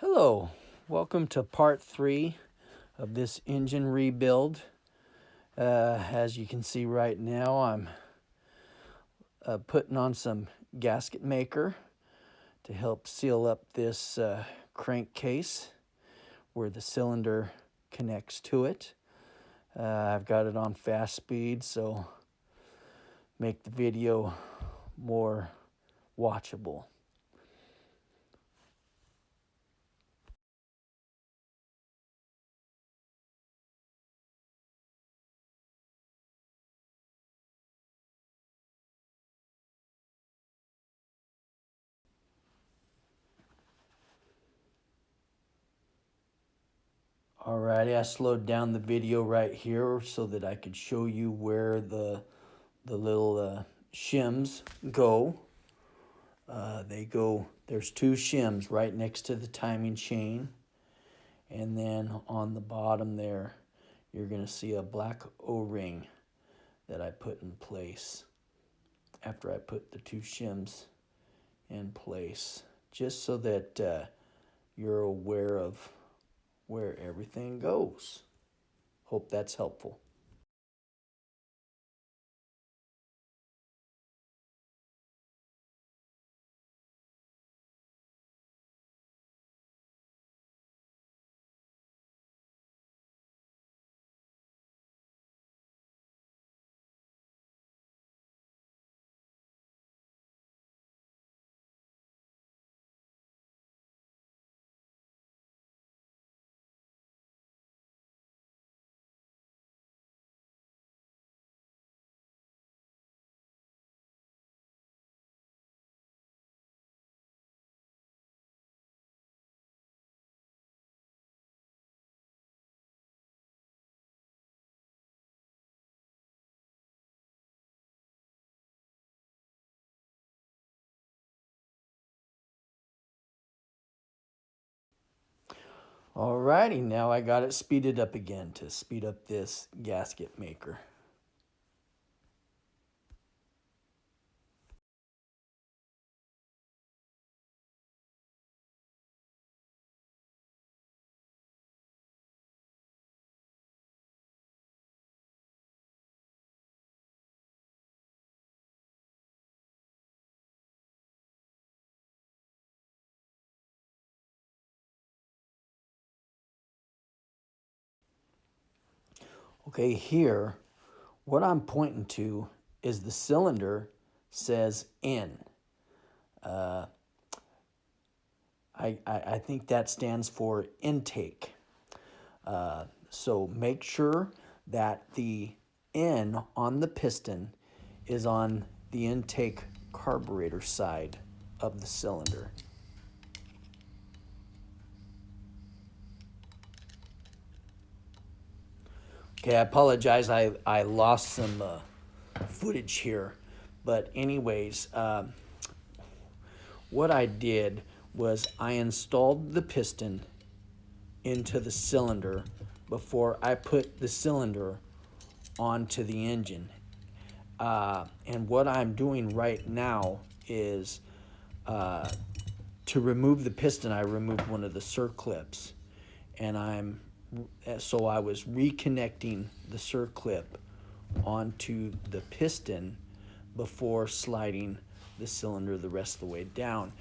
Hello, welcome to part 3 of this engine rebuild. As you can see right now, I'm putting on some gasket maker to help seal up this crankcase where the cylinder connects to it. I've got it on fast speed, so make the video more watchable. Alrighty, I slowed down the video right here so that I could show you where the little shims go. There's two shims right next to the timing chain. And then on the bottom there, you're gonna see a black O-ring that I put in place after I put the two shims in place, just so that you're aware of where everything goes. Hope that's helpful. Alrighty, now I got it speeded up again to speed up this gasket maker. Okay, here, what I'm pointing to is the cylinder says in. Uh, I think that stands for intake. So make sure that the N on the piston is on the intake carburetor side of the cylinder. Okay, I apologize. I lost some footage here. But anyways, what I did was I installed the piston into the cylinder before I put the cylinder onto the engine. And what I'm doing right now is to remove the piston, I removed one of the circlips, and I was reconnecting the circlip onto the piston before sliding the cylinder the rest of the way down.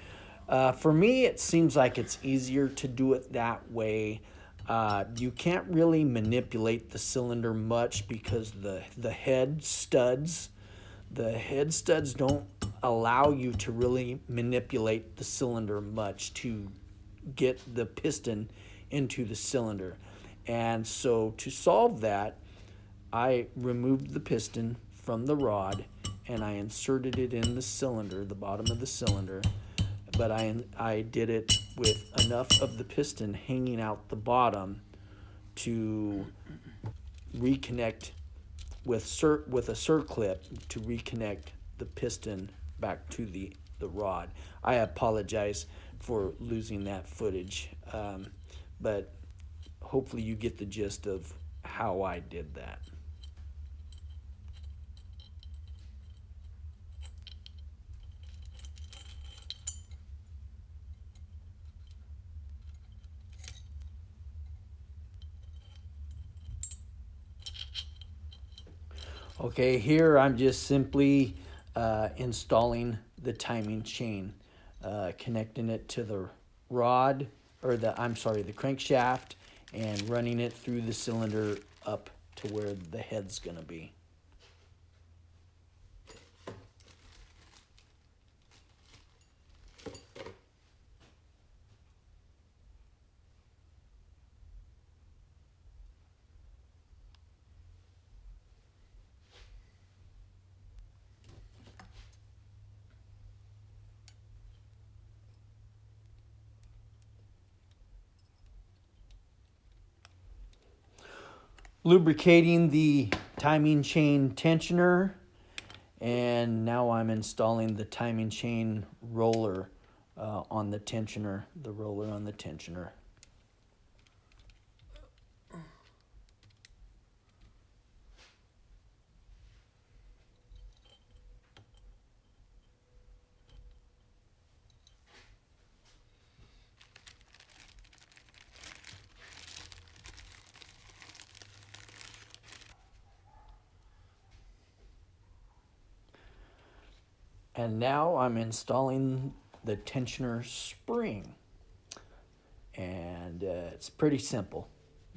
For me, it seems like it's easier to do it that way. You can't really manipulate the cylinder much because the head studs don't allow you to really manipulate the cylinder much to get the piston into the cylinder. And so to solve that, I removed the piston from the rod and I inserted it in the cylinder, the bottom of the cylinder. But I did it with enough of the piston hanging out the bottom to reconnect with a circlip to reconnect the piston back to the rod. I apologize for losing that footage, but hopefully you get the gist of how I did that. Okay, here I'm just simply installing the timing chain, connecting it to the rod, or the crankshaft, and running it through the cylinder up to where the head's gonna be. Lubricating the timing chain tensioner, and now I'm installing the timing chain roller on the tensioner, the roller on the tensioner. And now I'm installing the tensioner spring. And it's pretty simple.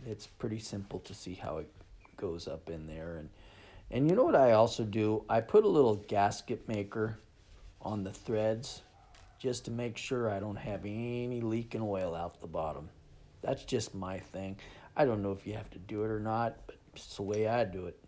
It's pretty simple to see how it goes up in there. And you know what I also do? I put a little gasket maker on the threads just to make sure I don't have any leaking oil out the bottom. That's just my thing. I don't know if you have to do it or not, but it's the way I do it.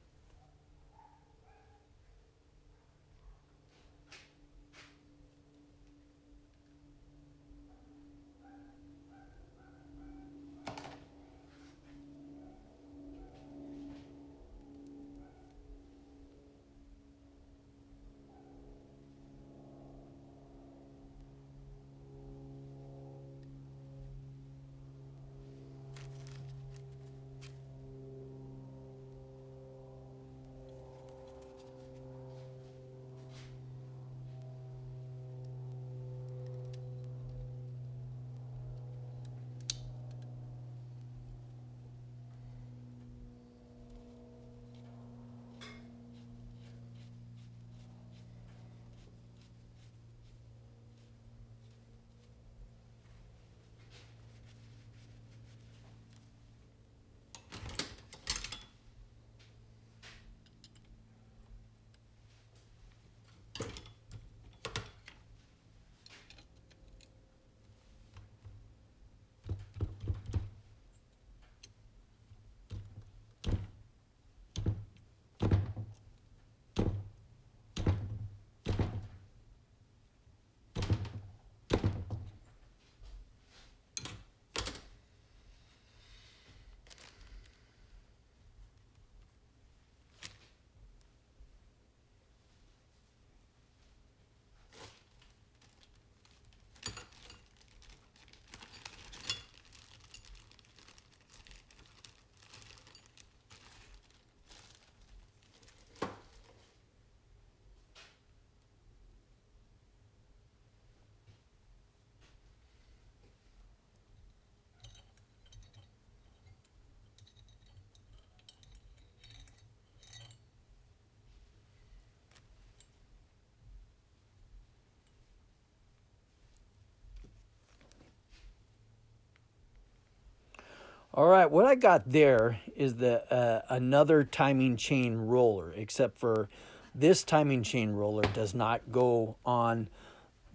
All right, what I got there is the another timing chain roller, except for this timing chain roller does not go on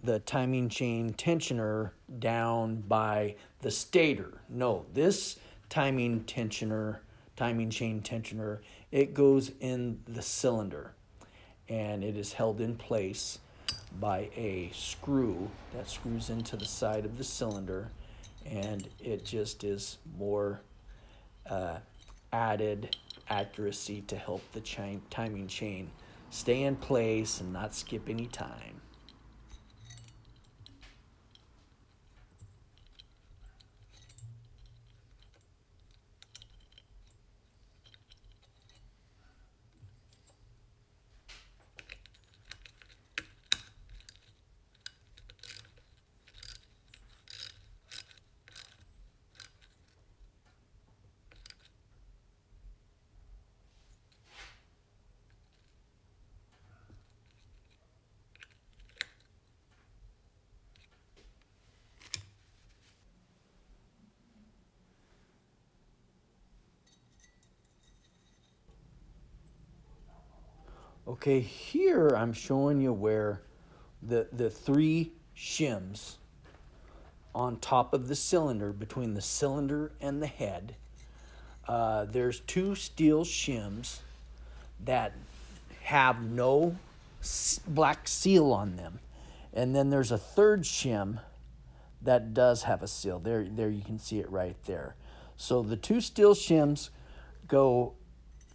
the timing chain tensioner down by the stator. No, this timing chain tensioner, it goes in the cylinder, and it is held in place by a screw that screws into the side of the cylinder, and it just is more added accuracy to help the timing chain stay in place and not skip any time. Okay, here I'm showing you where the three shims on top of the cylinder, between the cylinder and the head. There's two steel shims that have no black seal on them. And then there's a third shim that does have a seal. There you can see it right there. So the two steel shims go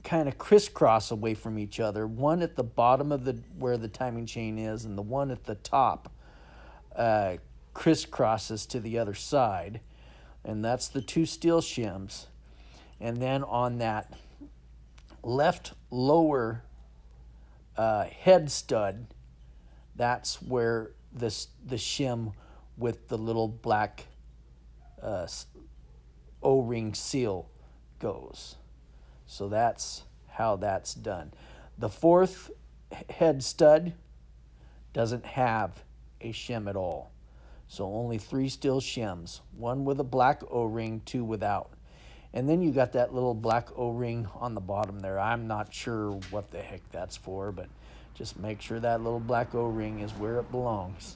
kind of crisscross away from each other. One at the bottom of the where the timing chain is, and the one at the top crisscrosses to the other side. And that's the two steel shims. And then on that left lower head stud, that's where the shim with the little black O-ring seal goes. So that's how that's done. The fourth head stud doesn't have a shim at all. So only three steel shims, one with a black O-ring, two without. And then you got that little black O-ring on the bottom there. I'm not sure what the heck that's for, but just make sure that little black O-ring is where it belongs.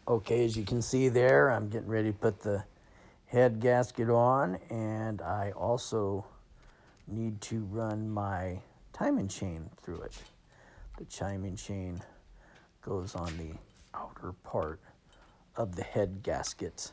Okay, as you can see there, I'm getting ready to put the head gasket on, and I also need to run my timing chain through it. The timing chain goes on the outer part of the head gasket.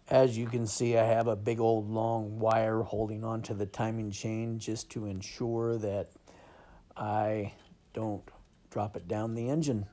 As you can see, I have a big old long wire holding onto the timing chain just to ensure that I don't drop it down the engine.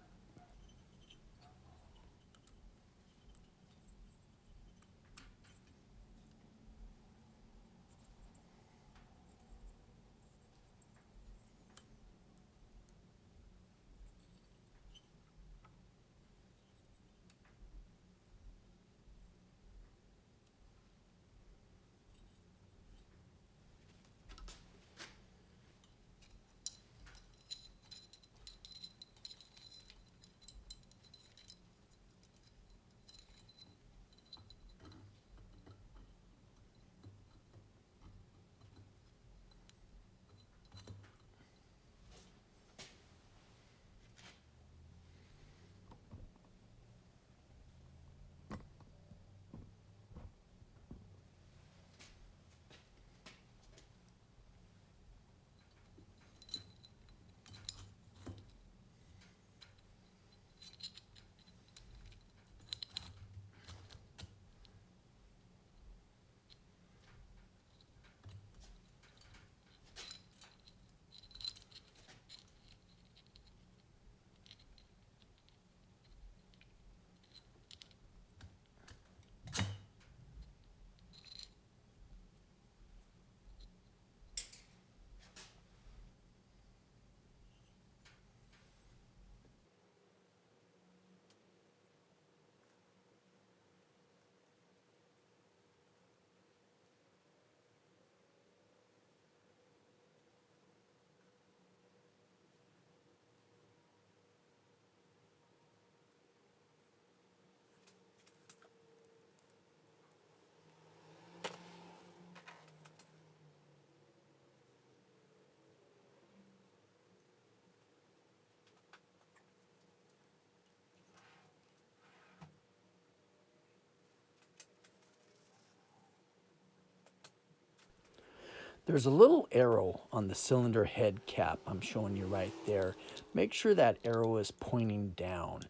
There's a little arrow on the cylinder head cap. I'm showing you right there. Make sure that arrow is pointing down.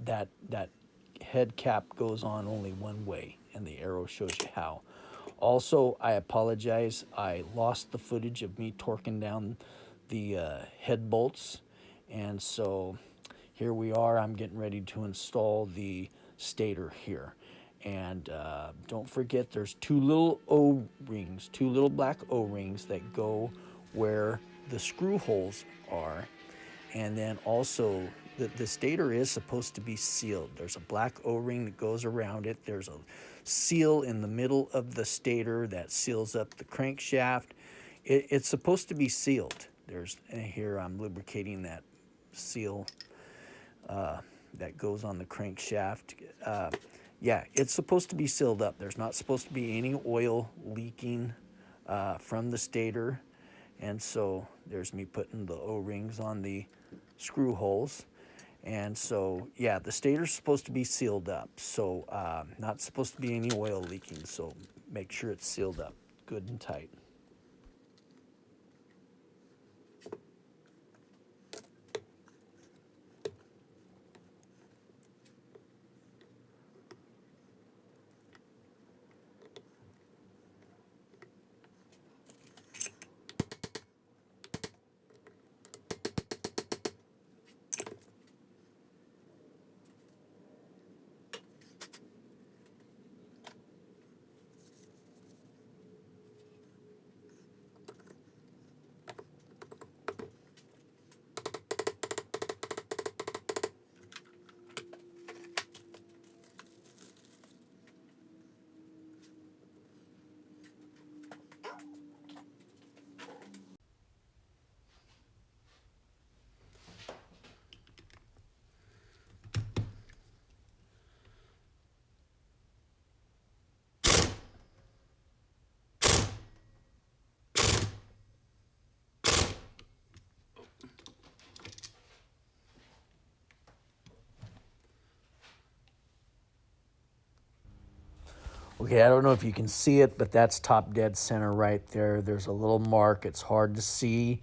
that head cap goes on only one way, and the arrow shows you how. Also, I apologize. I lost the footage of me torquing down the head bolts, and so here we are. I'm getting ready to install the stator here. And don't forget, there's two little O-rings, two little black O-rings that go where the screw holes are. And then also, the stator is supposed to be sealed. There's a black O-ring that goes around it. There's a seal in the middle of the stator that seals up the crankshaft. It's supposed to be sealed. There's here I'm lubricating that seal that goes on the crankshaft. Yeah, it's supposed to be sealed up. There's not supposed to be any oil leaking from the stator. And so there's me putting the O-rings on the screw holes. And so, yeah, the stator's supposed to be sealed up. So not supposed to be any oil leaking. So make sure it's sealed up good and tight. Okay, I don't know if you can see it, but that's top dead center right there. There's a little mark. It's hard to see,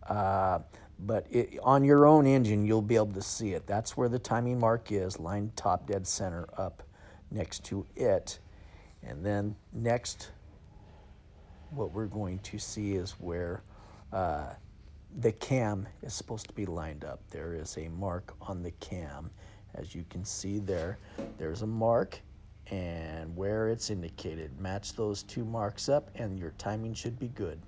but on your own engine, you'll be able to see it. That's where the timing mark is, lined top dead center up next to it. And then next, what we're going to see is where the cam is supposed to be lined up. There is a mark on the cam. As you can see there, there's a mark, and where it's indicated. Match those two marks up and your timing should be good.